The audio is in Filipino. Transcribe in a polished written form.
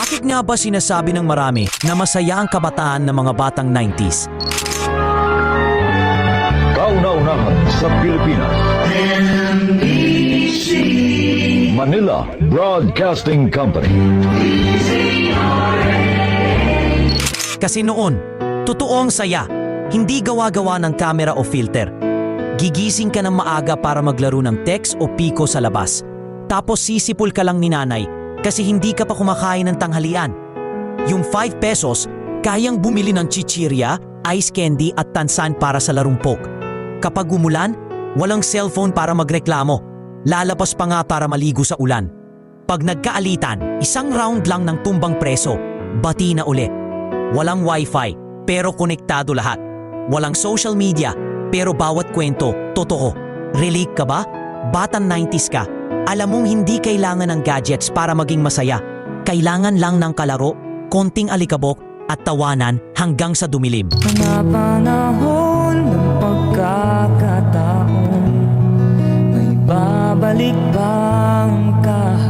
Bakit nga ba sinasabi ng marami na masaya ang kabataan ng mga batang 90s? Kauna-unahan sa Pilipinas. Manila Broadcasting Company. Kasi noon, totoo ang saya, hindi gawa-gawa ng camera o filter. Gigising ka ng maaga para maglaro ng text o piko sa labas. Tapos sisipol ka lang ni nanay kasi hindi ka pa kumakain ng tanghalian. Yung 5 pesos, kayang bumili ng chichirya, ice candy at tansan para sa larumpok. Kapag umulan, walang cellphone para magreklamo. Lalapas pa nga para maligo sa ulan. Pag nagkaalitan, isang round lang ng tumbang preso, bati na uli. Walang wifi, pero konektado lahat. Walang social media, pero bawat kwento, totoo. Relate ka ba? Batang 90s ka. Alam mong hindi kailangan ng gadgets para maging masaya. Kailangan lang ng kalaro, konting alikabok, at tawanan hanggang sa dumilim. Mga panahon ng pagkakataon, may babalik bang kahapon?